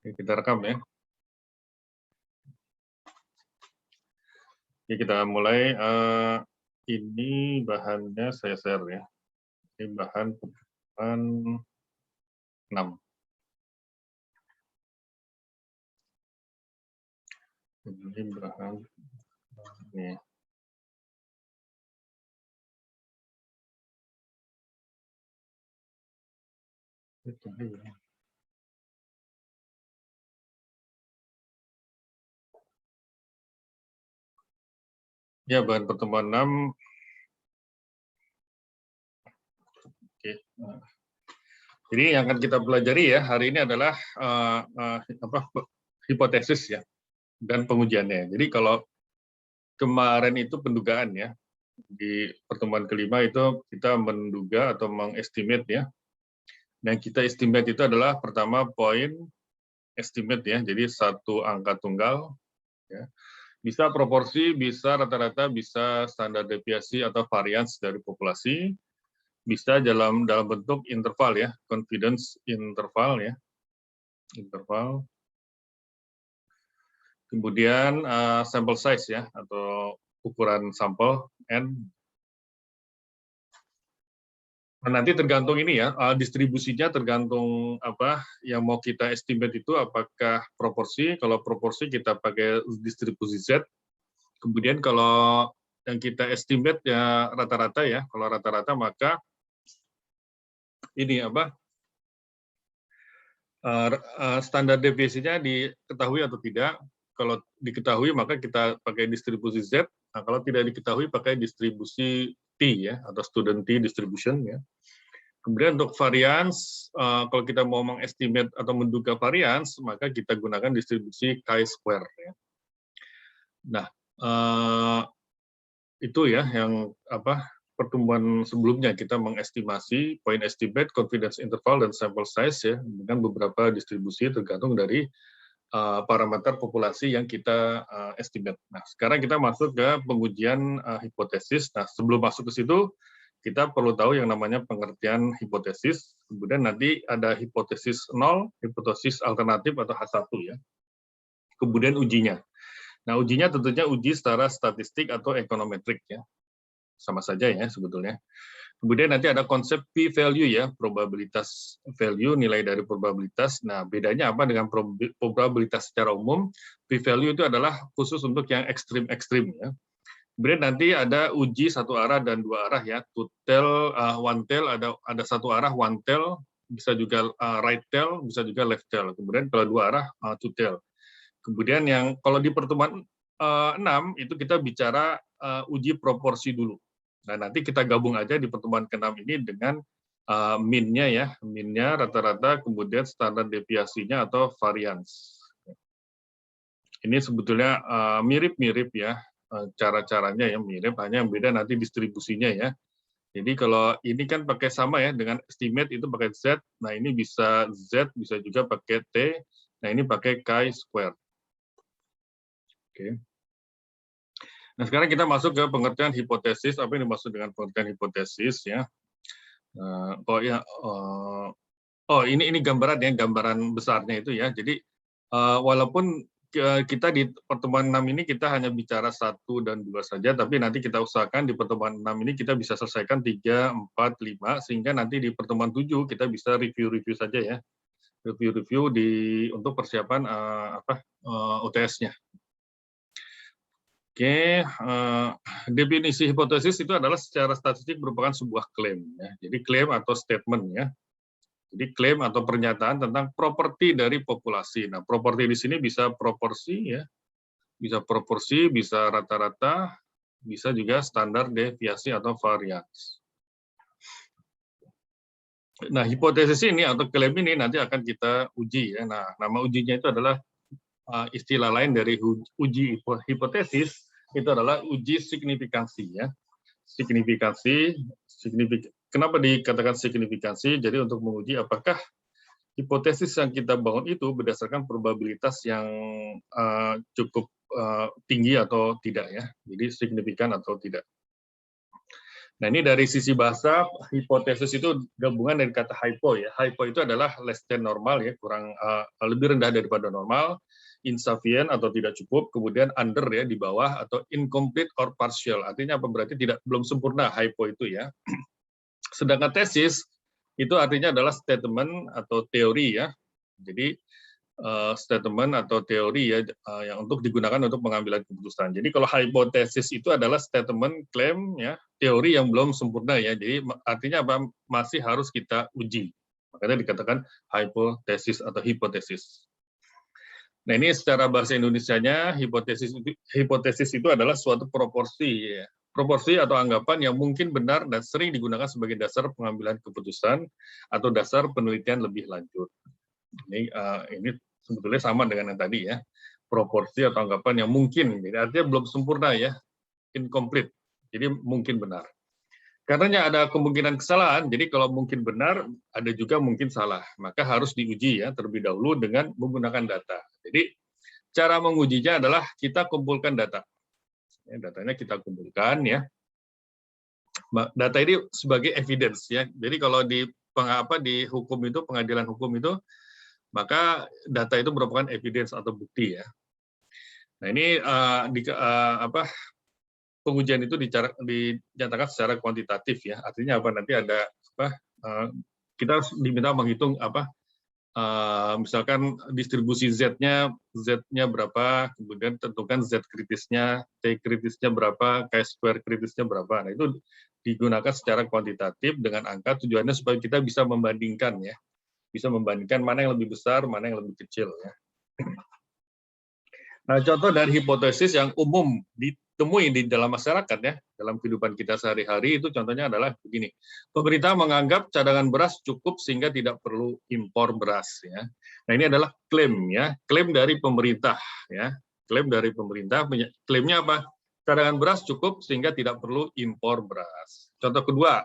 Oke, kita rekam ya. Oke, kita mulai. Ini bahannya saya share ya. Ini bahan 6. Ini bahan ini. Ya, bahan pertemuan 6. Oke. Jadi yang akan kita pelajari ya hari ini adalah hipotesis ya dan pengujiannya. Jadi kalau kemarin itu pendugaan ya, di pertemuan kelima itu kita menduga atau mengestimate ya. Yang kita estimate itu adalah pertama poin estimate ya, jadi satu angka tunggal ya. Bisa proporsi, bisa rata-rata, bisa standar deviasi atau varians dari populasi, bisa dalam bentuk interval ya, confidence interval ya, interval. Kemudian sample size ya, atau ukuran sampel n. Nah, nanti tergantung ini ya, distribusinya tergantung apa yang mau kita estimate itu, apakah proporsi. Kalau proporsi kita pakai distribusi Z. Kemudian kalau yang kita estimate ya rata-rata ya, kalau rata-rata maka ini apa, standar deviasinya diketahui atau tidak. Kalau diketahui maka kita pakai distribusi Z. Nah, kalau tidak diketahui pakai distribusi T ya, atau student T distribution ya. Kemudian untuk varians, kalau kita mau mengestimate atau menduga varians, maka kita gunakan distribusi chi-square. Ya. Nah, itu ya yang apa pertemuan sebelumnya kita mengestimasi point estimate, confidence interval, dan sample size ya dengan beberapa distribusi tergantung dari parameter populasi yang kita estimate. Nah, sekarang kita masuk ke pengujian hipotesis. Nah, sebelum masuk ke situ, kita perlu tahu yang namanya pengertian hipotesis. Kemudian nanti ada hipotesis 0, hipotesis alternatif atau H1 ya. Kemudian ujinya. Nah, ujinya tentunya uji secara statistik atau ekonometrik ya. Sama saja ya sebetulnya. Kemudian nanti ada konsep p-value ya, probabilitas value, nilai dari probabilitas. Nah, bedanya apa dengan probabilitas secara umum? P-value itu adalah khusus untuk yang ekstrim-ekstrim ya. Kemudian nanti ada uji satu arah dan dua arah ya, two tail, one tail, ada satu arah one tail, bisa juga right tail, bisa juga left tail. Kemudian kalau dua arah two tail. Kemudian yang kalau di pertemuan 6 itu kita bicara uji proporsi dulu. Nah, nanti kita gabung aja di pertemuan ke-6 ini dengan min-nya ya, min-nya rata-rata, kemudian standar deviasinya atau varians. Ini sebetulnya mirip-mirip ya, cara-caranya ya mirip, hanya yang beda nanti distribusinya ya. Jadi kalau ini kan pakai sama ya, dengan estimate itu pakai Z, nah ini bisa Z, bisa juga pakai T, nah ini pakai chi-square. Oke. Nah, sekarang kita masuk ke pengertian hipotesis. Apa yang dimaksud dengan pengertian hipotesis ya? Ini gambaran ya, gambaran besarnya itu ya. Jadi walaupun kita di pertemuan 6 ini kita hanya bicara 1 dan 2 saja, tapi nanti kita usahakan di pertemuan 6 ini kita bisa selesaikan 3, 4, 5, sehingga nanti di pertemuan 7 kita bisa review-review saja ya. Review-review untuk persiapan UTS-nya. Oke, definisi hipotesis itu adalah secara statistik merupakan sebuah klaim. Ya. Jadi klaim atau statement ya. Jadi klaim atau pernyataan tentang properti dari populasi. Nah, properti di sini bisa proporsi ya, bisa rata-rata, bisa juga standar deviasi atau varians. Nah, hipotesis ini atau klaim ini nanti akan kita uji ya. Nah, nama ujinya itu adalah istilah lain dari uji hipotesis, itu adalah uji signifikansi ya. Kenapa dikatakan signifikansi? Jadi untuk menguji apakah hipotesis yang kita bangun itu berdasarkan probabilitas yang cukup tinggi atau tidak ya. Jadi signifikan atau tidak. Nah, ini dari sisi bahasa, hipotesis itu gabungan dari kata hypo ya. Hypo itu adalah less than normal ya, kurang lebih rendah daripada normal, insufficient atau tidak cukup, kemudian under ya di bawah, atau incomplete or partial. Artinya apa? Berarti belum sempurna hypo itu ya. Sedangkan tesis itu artinya adalah statement atau teori ya. Jadi statement atau teori ya yang untuk digunakan untuk pengambilan keputusan. Jadi kalau hipotesis itu adalah statement, klaim ya, teori yang belum sempurna ya. Jadi artinya apa? Masih harus kita uji. Makanya dikatakan hipotesis atau hipotesis. Nah, ini secara bahasa Indonesianya hipotesis itu adalah suatu proporsi ya. Proporsi atau anggapan yang mungkin benar dan sering digunakan sebagai dasar pengambilan keputusan atau dasar penelitian lebih lanjut. Ini sebetulnya sama dengan yang tadi ya, proporsi atau anggapan yang mungkin, jadi artinya belum sempurna ya, incomplete, jadi mungkin benar. Karenanya ada kemungkinan kesalahan, jadi kalau mungkin benar, ada juga mungkin salah, maka harus diuji ya terlebih dahulu dengan menggunakan data. Jadi cara mengujinya adalah kita kumpulkan data, datanya kita kumpulkan ya. Data ini sebagai evidence ya, jadi kalau di hukum itu, pengadilan hukum itu, maka data itu merupakan evidence atau bukti ya. Nah, ini pengujian itu dinyatakan secara kuantitatif ya. Artinya apa? Nanti ada kita diminta menghitung misalkan distribusi Z-nya berapa, kemudian tentukan Z kritisnya, T kritisnya berapa, Chi-square kritisnya berapa. Nah, itu digunakan secara kuantitatif dengan angka, tujuannya supaya kita bisa membandingkan ya. Bisa membandingkan mana yang lebih besar, mana yang lebih kecil. Ya. Nah, contoh dari hipotesis yang umum ditemui di dalam masyarakat ya, dalam kehidupan kita sehari-hari itu contohnya adalah begini. Pemerintah menganggap cadangan beras cukup sehingga tidak perlu impor beras. Ya. Nah, ini adalah klaim ya, klaim dari pemerintah ya, klaim dari pemerintah. Klaimnya apa? Cadangan beras cukup sehingga tidak perlu impor beras. Contoh kedua.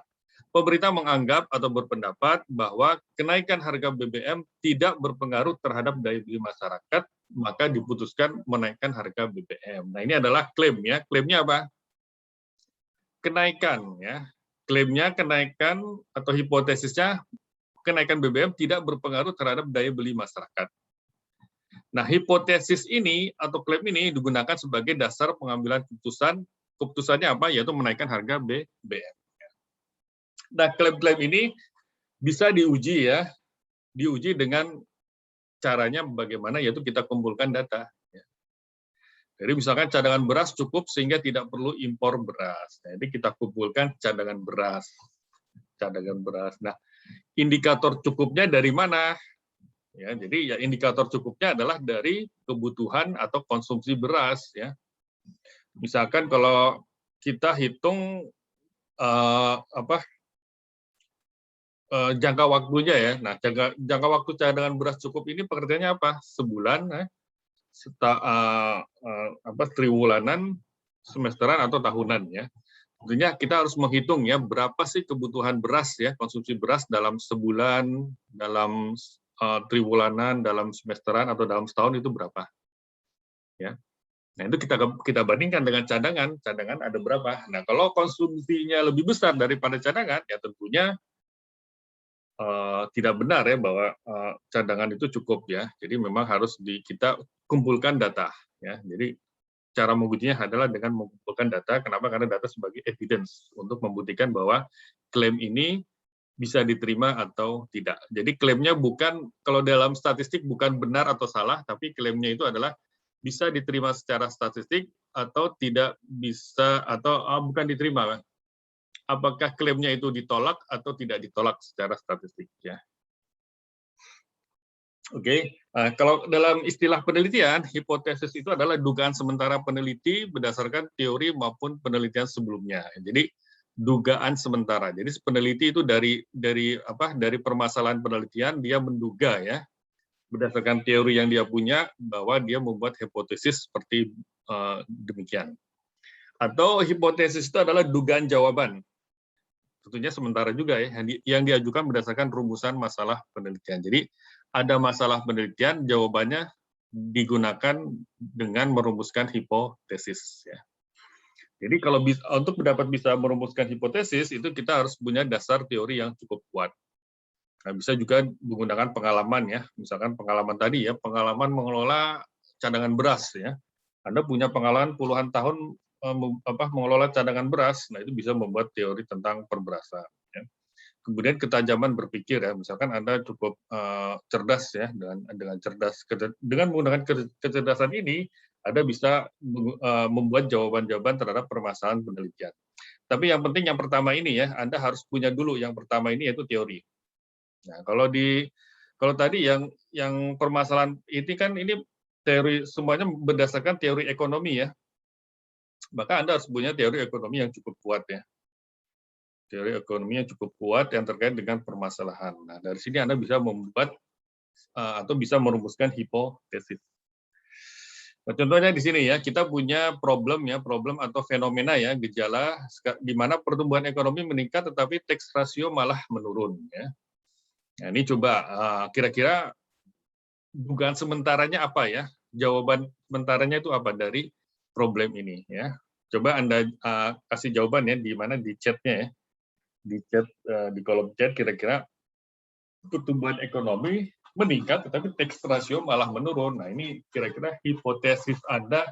Pemerintah menganggap atau berpendapat bahwa kenaikan harga BBM tidak berpengaruh terhadap daya beli masyarakat, maka diputuskan menaikkan harga BBM. Nah, ini adalah klaim ya. Klaimnya apa? Kenaikan ya. Klaimnya kenaikan atau hipotesisnya kenaikan BBM tidak berpengaruh terhadap daya beli masyarakat. Nah, hipotesis ini atau klaim ini digunakan sebagai dasar pengambilan keputusan. Keputusannya apa? Yaitu menaikkan harga BBM. Nah, klaim-klaim ini bisa diuji ya, diuji dengan caranya bagaimana, yaitu kita kumpulkan data. Jadi misalkan cadangan beras cukup sehingga tidak perlu impor beras. Nah, jadi kita kumpulkan cadangan beras. Nah, indikator cukupnya dari mana? Ya, jadi ya indikator cukupnya adalah dari kebutuhan atau konsumsi beras. Ya, misalkan kalau kita hitung jangka waktunya ya. Nah, jangka waktu cadangan beras cukup ini pengertiannya apa? Sebulan, triwulanan, semesteran atau tahunan ya. Tentunya kita harus menghitung ya berapa sih kebutuhan beras ya, konsumsi beras dalam sebulan, dalam triwulanan, dalam semesteran atau dalam setahun itu berapa? Ya. Nah, itu kita bandingkan dengan cadangan. Cadangan ada berapa? Nah, kalau konsumsinya lebih besar daripada cadangan, ya tentunya tidak benar ya bahwa cadangan itu cukup ya. Jadi memang harus kita kumpulkan data ya. Jadi cara mengujinya adalah dengan mengumpulkan data. Kenapa? Karena data sebagai evidence untuk membuktikan bahwa klaim ini bisa diterima atau tidak. Jadi klaimnya bukan, kalau dalam statistik bukan benar atau salah, tapi klaimnya itu adalah bisa diterima secara statistik atau tidak bisa, atau bukan diterima. Apakah klaimnya itu ditolak atau tidak ditolak secara statistik ya. Oke, kalau dalam istilah penelitian, hipotesis itu adalah dugaan sementara peneliti berdasarkan teori maupun penelitian sebelumnya. Jadi dugaan sementara. Jadi peneliti itu dari permasalahan penelitian dia menduga ya berdasarkan teori yang dia punya bahwa dia membuat hipotesis seperti demikian. Atau hipotesis itu adalah dugaan jawaban. Tentunya sementara juga ya, yang diajukan berdasarkan rumusan masalah penelitian. Jadi ada masalah penelitian, jawabannya digunakan dengan merumuskan hipotesis. Ya. Jadi kalau untuk bisa merumuskan hipotesis, itu kita harus punya dasar teori yang cukup kuat. Nah, bisa juga menggunakan pengalaman ya, misalkan pengalaman tadi ya, pengalaman mengelola cadangan beras ya. Anda punya pengalaman puluhan tahun mengelola cadangan beras, nah itu bisa membuat teori tentang perberasan. Ya. Kemudian ketajaman berpikir ya, misalkan Anda cukup cerdas ya, dengan menggunakan kecerdasan ini, Anda bisa membuat jawaban-jawaban terhadap permasalahan penelitian. Tapi yang penting yang pertama ini ya, Anda harus punya dulu yang pertama ini yaitu teori. Nah, kalau tadi yang permasalahan ini kan ini teori semuanya berdasarkan teori ekonomi ya. Maka Anda harus punya teori ekonomi yang cukup kuat ya. Teori ekonomi yang cukup kuat yang terkait dengan permasalahan. Nah, dari sini Anda bisa membuat atau bisa merumuskan hipotesis. Nah, contohnya di sini ya, kita punya problem atau fenomena ya, gejala di mana pertumbuhan ekonomi meningkat tetapi tax ratio malah menurun ya. Nah, ini coba kira-kira dugaan sementaranya apa ya? Jawaban sementaranya itu apa dari problem ini ya? Coba Anda kasih jawaban ya di mana di chat-nya ya. Di chat di kolom chat kira-kira pertumbuhan ekonomi meningkat tetapi tax ratio malah menurun. Nah, ini kira-kira hipotesis Anda,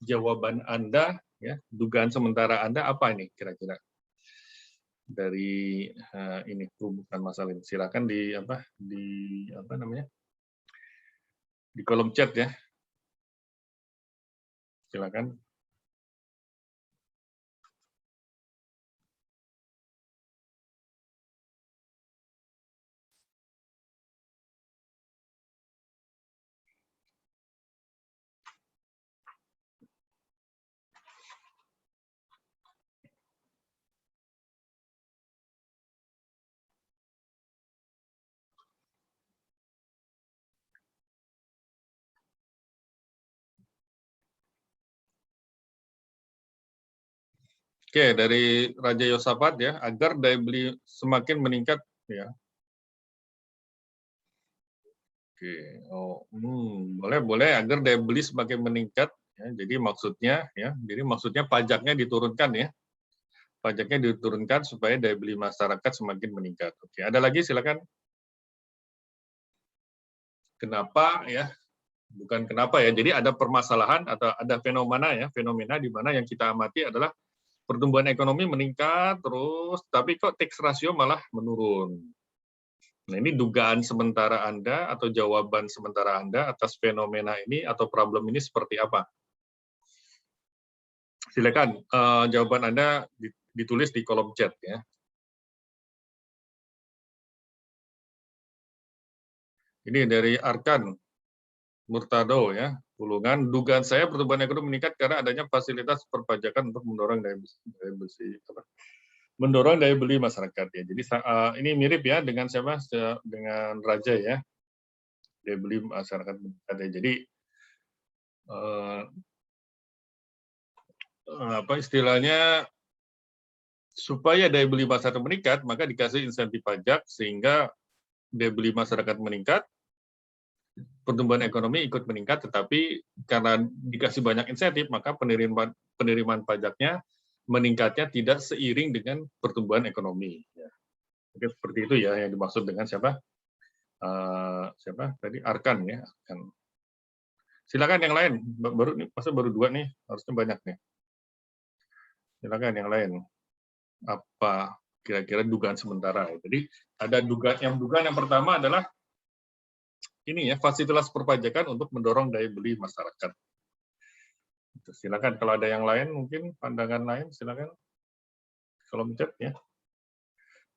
jawaban Anda ya, dugaan sementara Anda apa ini kira-kira? Dari ini bukan masalah ini. Silakan di apa namanya? Di kolom chat ya. Silakan. Oke, dari Raja Yosafat ya, agar daya beli semakin meningkat ya. Oke, boleh agar daya beli semakin meningkat ya. Jadi maksudnya pajaknya diturunkan ya. Pajaknya diturunkan supaya daya beli masyarakat semakin meningkat. Oke, ada lagi silakan. Kenapa ya? Bukan kenapa ya. Jadi ada permasalahan atau ada fenomena di mana yang kita amati adalah pertumbuhan ekonomi meningkat terus, tapi kok tax ratio malah menurun. Nah, ini dugaan sementara Anda atau jawaban sementara Anda atas fenomena ini atau problem ini seperti apa? Silakan jawaban Anda ditulis di kolom chat ya. Ini dari Arkan Murtado ya, Pulungan. Dugaan saya pertumbuhan ekonomi meningkat karena adanya fasilitas perpajakan untuk mendorong daya beli masyarakat ya. Jadi ini mirip ya dengan siapa? Dengan Raja ya. Daya beli masyarakat meningkat ya. Jadi apa istilahnya, supaya daya beli masyarakat meningkat, maka dikasih insentif pajak sehingga daya beli masyarakat meningkat, pertumbuhan ekonomi ikut meningkat, tetapi karena dikasih banyak insentif, maka penerimaan pajaknya meningkatnya tidak seiring dengan pertumbuhan ekonomi. Ya. Oke, seperti itu ya yang dimaksud dengan siapa? Siapa tadi? Arkan ya. Arkan. Silakan yang lain. Baru dua nih, harusnya banyak nih. Silakan yang lain. Apa kira-kira dugaan sementara? Jadi ada dugaan yang pertama adalah ini ya, fasilitas perpajakan untuk mendorong daya beli masyarakat. Silakan kalau ada yang lain, mungkin pandangan lain, silakan kolom chat ya.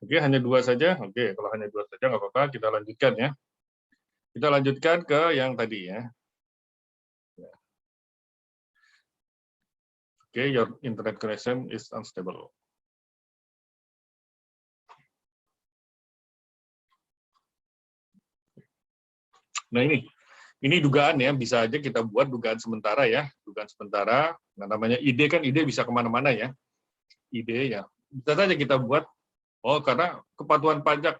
Oke, hanya dua saja. Oke, kalau hanya dua saja nggak apa-apa, kita lanjutkan ya. Kita lanjutkan ke yang tadi ya. Oke, your internet connection is unstable. Nah ini dugaan ya, bisa aja kita buat dugaan sementara ya, dugaan sementara. Nah, namanya ide kan, ide bisa kemana-mana ya. Ide ya, bisa saja kita buat, oh karena kepatuhan pajak